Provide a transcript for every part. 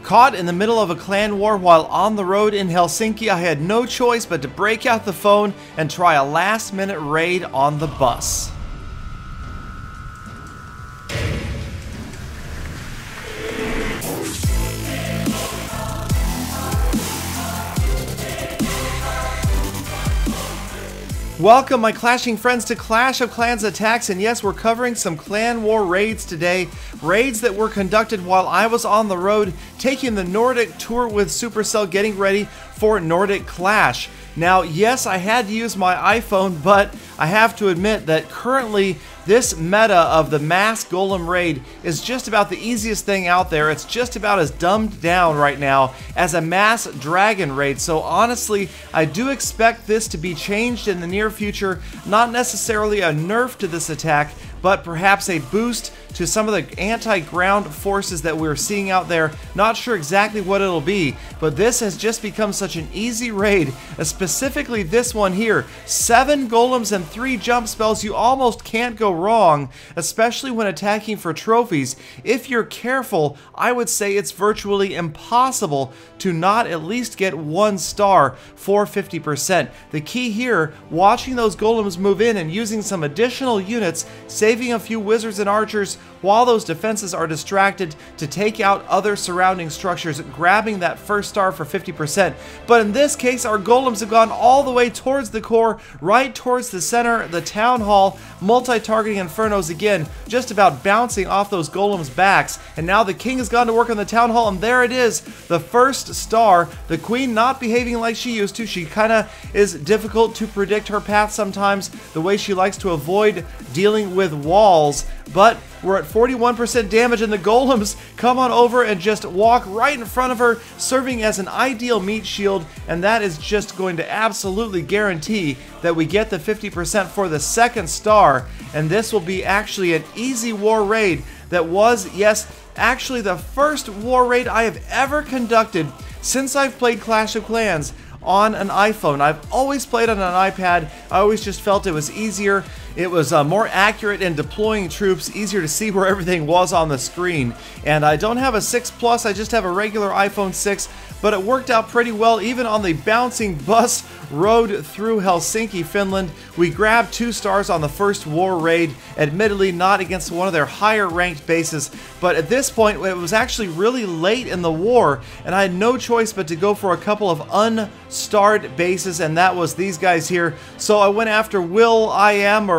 Caught in the middle of a clan war while on the road in Helsinki, I had no choice but to break out the phone and try a last-minute raid on the bus. Welcome, my clashing friends, to Clash of Clans Attacks, and yes, we're covering some clan war raids today. Raids that were conducted while I was on the road, taking the Nordic tour with Supercell, getting ready for Nordic Clash. Now, yes, I had to use my iPhone, but I have to admit that currently this meta of the mass golem raid is just about the easiest thing out there. It's just about as dumbed down right now as a mass dragon raid. So honestly, I do expect this to be changed in the near future. Not necessarily a nerf to this attack, but perhaps a boost to some of the anti-ground forces that we're seeing out there. Not sure exactly what it'll be, but this has just become such an easy raid, specifically this one here. 7 golems and 3 jump spells. You almost can't go wrong, especially when attacking for trophies. If you're careful, I would say it's virtually impossible to not at least get 1 star for 50%. The key here, watching those golems move in and using some additional units, saving a few wizards and archers while those defenses are distracted to take out other surrounding structures, grabbing that first star for 50%. But in this case, our golems have gone all the way towards the core, right towards the center, the town hall, multi-targeting infernos again, just about bouncing off those golems' backs. And now the king has gone to work on the town hall, and there it is, the first star. The queen not behaving like she used to. She kind of is difficult to predict her path sometimes, the way she likes to avoid dealing with walls. But we're at 41% damage, and the golems come on over and just walk right in front of her, serving as an ideal meat shield, and that is just going to absolutely guarantee that we get the 50% for the second star. And this will be actually an easy war raid that was, yes, actually the first war raid I have ever conducted since I've played Clash of Clans on an iPhone. I've always played on an iPad. I always just felt it was easier. It was more accurate in deploying troops, easier to see where everything was on the screen. And I don't have a 6 Plus, I just have a regular iPhone 6, but it worked out pretty well even on the bouncing bus road through Helsinki, Finland. We grabbed 2 stars on the first war raid, admittedly not against one of their higher ranked bases, but at this point it was actually really late in the war, and I had no choice but to go for a couple of unstarred bases, and that was these guys here. So I went after William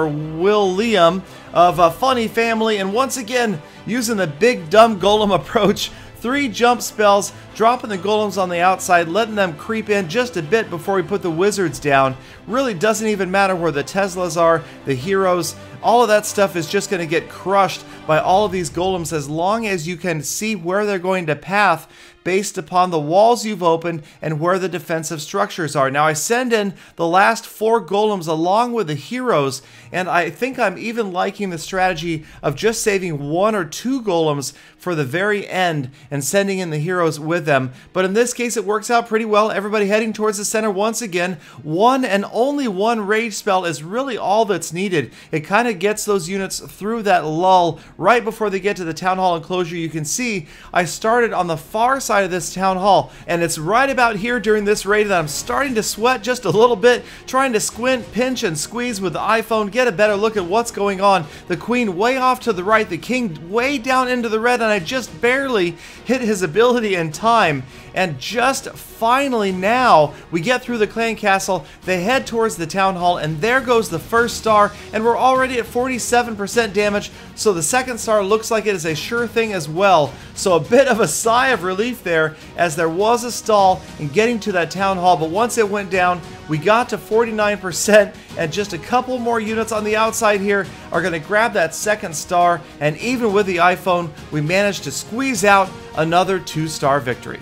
of a funny family, and once again using the big dumb golem approach. 3 jump spells, dropping the golems on the outside, letting them creep in just a bit before we put the wizards down. Really doesn't even matter where the Teslas are, the heroes, all of that stuff is just going to get crushed by all of these golems as long as you can see where they're going to path based upon the walls you've opened and where the defensive structures are. Now I send in the last 4 golems along with the heroes, and I think I'm even liking the strategy of just saving 1 or 2 golems for the very end and sending in the heroes with them. But in this case it works out pretty well. Everybody heading towards the center once again. 1 and only 1 rage spell is really all that's needed. It kind of gets those units through that lull right before they get to the town hall enclosure. You can see I started on the far side of this town hall, and it's right about here during this raid that I'm starting to sweat just a little bit, trying to squint, pinch, and squeeze with the iPhone, get a better look at what's going on. The queen way off to the right, the king way down into the red, and I just barely hit his ability in time. And just finally now we get through the clan castle, they head towards the town hall, and there goes the first star, and we're already at 47% damage, so the second star looks like it is a sure thing as well. So a bit of a sigh of relief there, as there was a stall in getting to that town hall, but once it went down, we got to 49%, and just a couple more units on the outside here are going to grab that second star, and even with the iPhone, we managed to squeeze out another 2-star victory.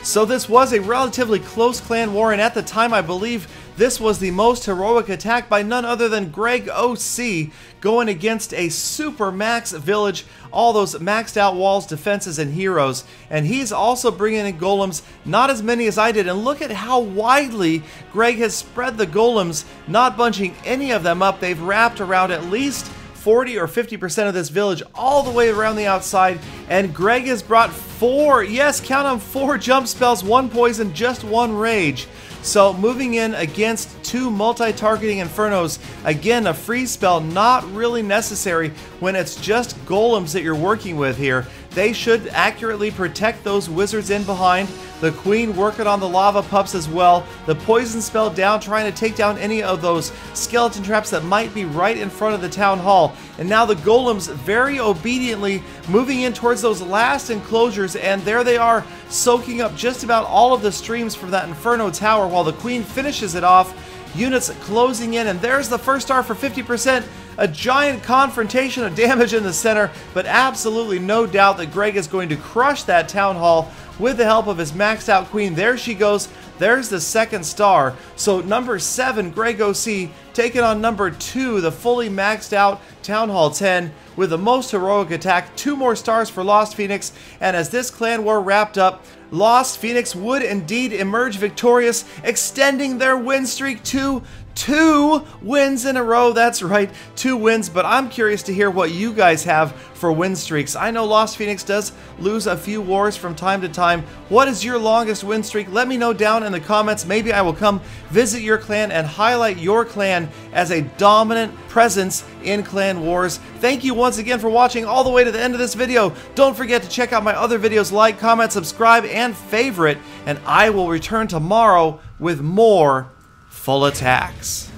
So this was a relatively close clan war, and at the time I believe this was the most heroic attack by none other than Greg OC, going against a super max village, all those maxed out walls, defenses, and heroes. And he's also bringing in golems, not as many as I did, and look at how widely Greg has spread the golems, not bunching any of them up. They've wrapped around at least 40 or 50% of this village all the way around the outside, and Greg has brought 4, yes, count them, 4 jump spells, 1 poison, just 1 rage. So moving in against 2 multi-targeting Infernos, again, a freeze spell not really necessary when it's just golems that you're working with here. They should accurately protect those wizards in behind. The queen working on the lava pups as well. The poison spell down, trying to take down any of those skeleton traps that might be right in front of the town hall. And now the golems very obediently moving in towards those last enclosures, and there they are, soaking up just about all of the streams from that Inferno tower while the queen finishes it off. Units closing in, and there's the first star for 50%. A giant confrontation of damage in the center, but absolutely no doubt that Greg is going to crush that town hall with the help of his maxed out queen. There she goes. There's the second star. So number 7, Greg OC, taking on number 2, the fully maxed out Town Hall 10 with the most heroic attack. 2 more stars for Lost Phoenix. And as this clan war wrapped up, Lost Phoenix would indeed emerge victorious, extending their win streak to 2 wins in a row. That's right, 2 wins, but I'm curious to hear what you guys have for win streaks. I know Lost Phoenix does lose a few wars from time to time. What is your longest win streak? Let me know down in the comments. Maybe I will come visit your clan and highlight your clan as a dominant presence in clan wars. Thank you once again for watching all the way to the end of this video. Don't forget to check out my other videos, like, comment, subscribe, and favorite, and I will return tomorrow with more full attacks.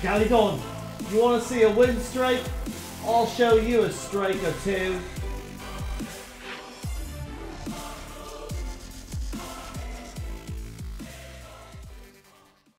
Galadon, you want to see a win streak? I'll show you a streak or 2.